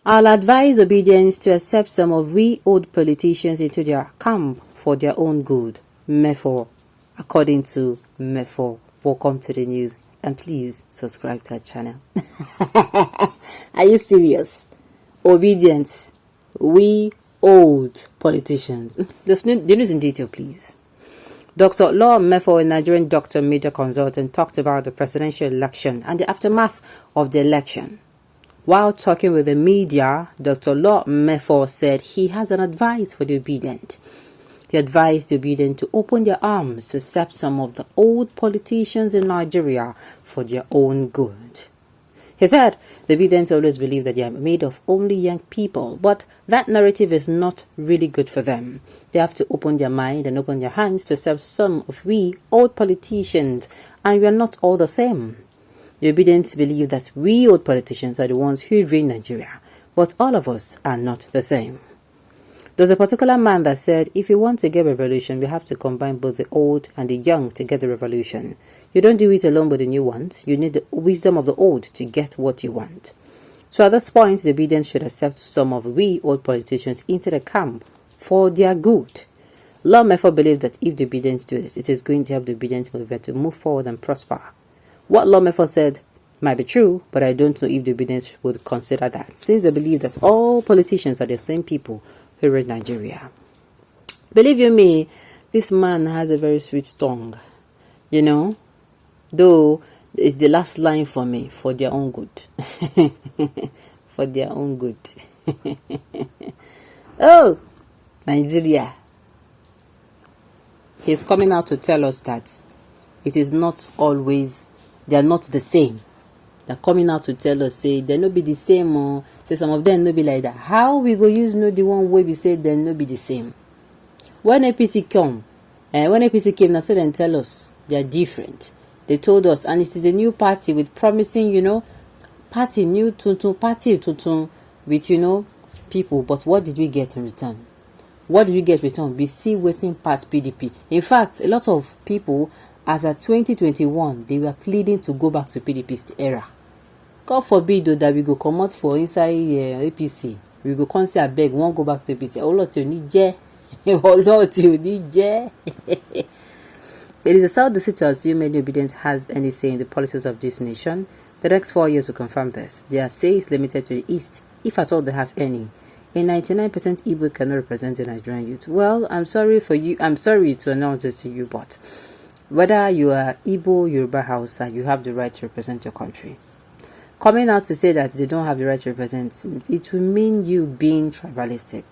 I'll advise obedience to accept some of we old politicians into their camp for their own good. Mefo, according to Mefo. Welcome to the news and please subscribe to our channel. Are you serious? Obedience. We old politicians. The news in detail, please. Dr. Law Mefo, a Nigerian doctor, media consultant, talked about the presidential election and the aftermath of the election. While talking with the media, Dr. Law Mefo said he has an advice for the obedient. He advised the obedient to open their arms to accept some of the old politicians in Nigeria for their own good. He said the obedient always believe that they are made of only young people, but that narrative is not really good for them. They have to open their mind and open their hands to accept some of we old politicians, and we are not all the same. The obedient believe that we old politicians are the ones who reign Nigeria, but all of us are not the same. There's a particular man that said, if you want to get revolution, we have to combine both the old and the young to get the revolution. You don't do it alone with the new ones. You need the wisdom of the old to get what you want. So at this point, the obedient should accept some of we old politicians into the camp for their good. Law Mefo believed that if the obedient do it, it is going to help the obedient movement to move forward and prosper. What Law Mefo said might be true, but I don't know if the obedience would consider that, since they believe that all politicians are the same people who run Nigeria. Believe you me, this man has a very sweet tongue, you know, though it's the last line for me, for their own good. For their own good. Oh, Nigeria. He's coming out to tell us that it is not always, they are not the same. They're coming out to tell us, say, they no be the same, or say some of them no be like that. How we go use no the one way we say they no be the same? When APC come, when APC came, now so then tell us they are different. They told us, and it is a new party with promising, you know, party tuntun with, you know, people. But what did we get in return? What did we get in return? We see waiting past PDP. In fact, a lot of people, as at 2021, they were pleading to go back to PDP's era. God forbid though that we go come out for inside APC. We go come say I beg, won't go back to APC. Oh Lord, you need je. Oh Lord, you need je. It is a sad decision to assume any obedience has any say in the policies of this nation. The next 4 years will confirm this. Their say is limited to the East, if at all they have any. A 99% Igbo cannot represent the Nigerian youth. Well, I'm sorry for you. I'm sorry to announce this to you, but whether you are Igbo, Yoruba, Hausa, you have the right to represent your country. Coming out to say that they don't have the right to represent, it will mean you being tribalistic.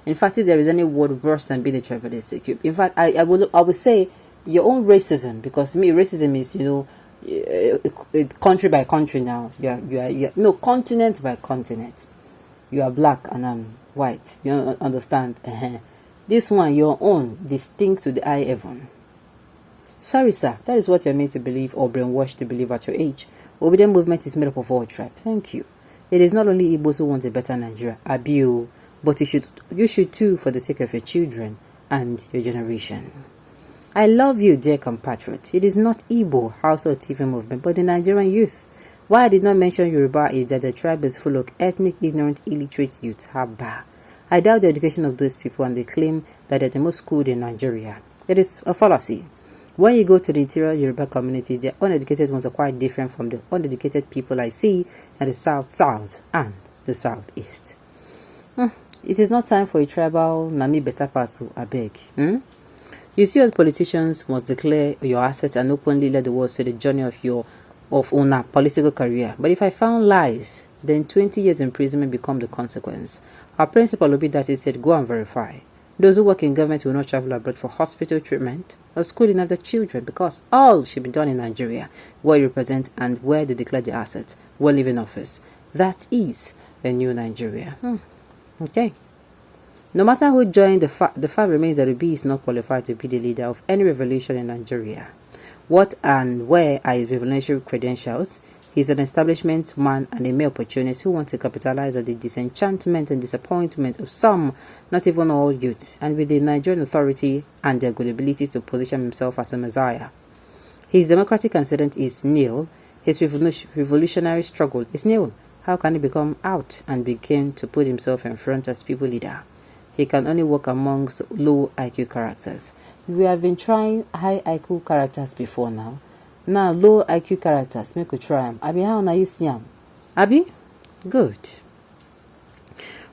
In fact, if there is any word worse than being a tribalistic, in fact, I would say your own racism, because me, racism is, you know, country by country now. No, continent by continent. You are black and I'm white. You don't understand? This one, your own, distinct to the eye heaven. Sorry, sir. That is what you're made to believe or brainwashed to believe at your age. Obedient movement is made up of all tribes. Thank you. It is not only Igbos who want a better Nigeria, Abiu, but you should too, for the sake of your children and your generation. I love you, dear compatriot. It is not Igbo, Hausa or TV movement, but the Nigerian youth. Why I did not mention Yoruba is that the tribe is full of ethnic, ignorant, illiterate youths. Haba. I doubt the education of those people and they claim that they're the most schooled in Nigeria. It is a fallacy. When you go to the interior Yoruba community, the uneducated ones are quite different from the uneducated people I see in the South and the Southeast. It is not time for a tribal Nami Beta Pasu, I beg. You see, all politicians must declare your assets and openly let the world see the journey of a political career. But if I found lies, then 20 years imprisonment become the consequence. Our principal will be that he said, go and verify. Those who work in government will not travel abroad for hospital treatment or schooling of their children, because all should be done in Nigeria, where you represent and where they declare the assets, where live in office. That is a new Nigeria. Okay. No matter who joined, the fact remains that Obi is not qualified to be the leader of any revolution in Nigeria. What and where are his revolutionary credentials? He's an establishment man and a mere opportunist who wants to capitalize on the disenchantment and disappointment of some, not even all youth, and with the Nigerian authority and their good ability to position himself as a messiah. His democratic antecedent is nil. His revolutionary struggle is nil. how can he become out and begin to put himself in front as people leader? He can only work amongst low IQ characters. We have been trying high IQ characters before now. Now low IQ characters, make we try them. Abi, how now you see them? Abi? Good.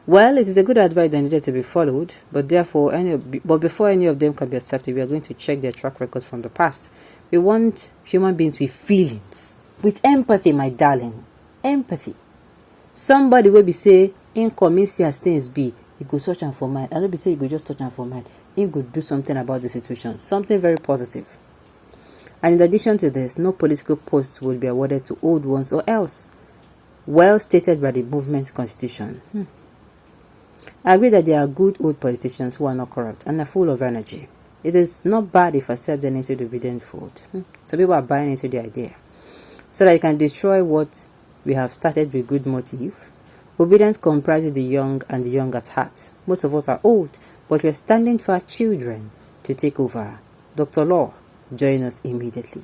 Well, it is a good advice that needed to be followed, but before any of them can be accepted, we are going to check their track records from the past. We want human beings with feelings, with empathy, my darling. Empathy. Somebody will be say, in community as things be, you go search and for mind. I don't be say you go just touch and for mind. You go do something about the situation, something very positive. And in addition to this, no political posts will be awarded to old ones or else. Well stated by the movement's constitution. I agree that there are good old politicians who are not corrupt and are full of energy. It is not bad if accepted into the obedient fold. Some people are buying into the idea. So that you can destroy what we have started with good motive. Obedience comprises the young and the young at heart. Most of us are old, but we are standing for our children to take over. Dr. Law, join us immediately.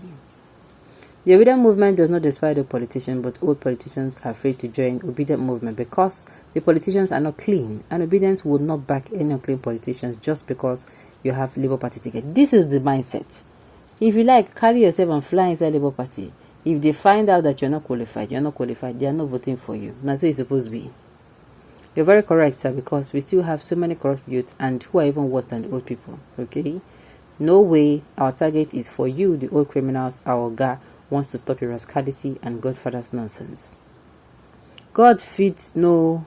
The obedient movement does not despise the politician, but old politicians are afraid to join obedient movement because the politicians are not clean, and obedience would not back any unclean politicians just because you have Labour Party ticket. This is the mindset. If you like, carry yourself and fly inside Labour Party. If they find out that you're not qualified, they are not voting for you. That's what it's supposed to be. You're very correct, sir, because we still have so many corrupt youths and who are even worse than the old people. Okay? No way. Our target is for you, the old criminals. Our guy wants to stop your rascality and Godfather's nonsense. God feeds no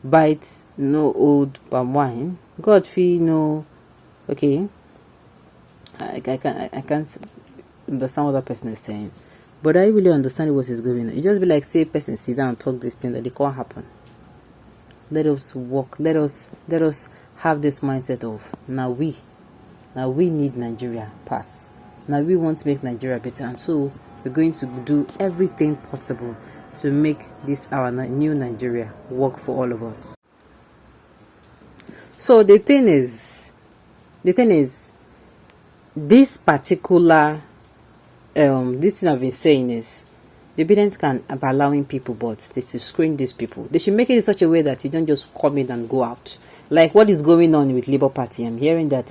bites, no old palm wine. God feed no. Okay. I can't understand what that person is saying, but I really understand what is going on. You just be like, say, person sit down and talk this thing that it can't happen. Let us walk. Let us have this mindset of now we need Nigeria pass. Now we want to make Nigeria better, and so we're going to do everything possible to make this our new Nigeria work for all of us. So the thing is, this particular this thing I've been saying is the obedience can be allowing people, but they should screen these people. They should make it in such a way that you don't just come in and go out. Like what is going on with Labour Party? I'm hearing that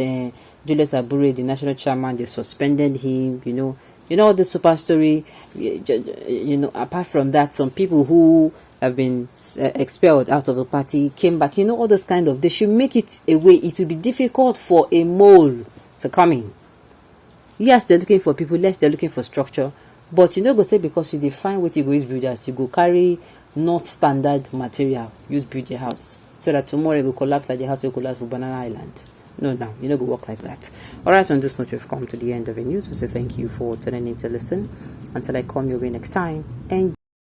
Julius Abure, the national chairman, they suspended him. You know all the super story. Apart from that, some people who have been expelled out of the party came back. All this kind of. They should make it a way. It will be difficult for a mole to come in. Yes, they're looking for people. Yes, they're looking for structure. But go say because you define what you go use builders, you go carry not standard material, use build your house. So that tomorrow you go collapse like the house will collapse for Banana Island. No, you don't go work like that. Alright, on this note, we've come to the end of the news. We say thank you for tuning in to listen. Until I come your way next time. And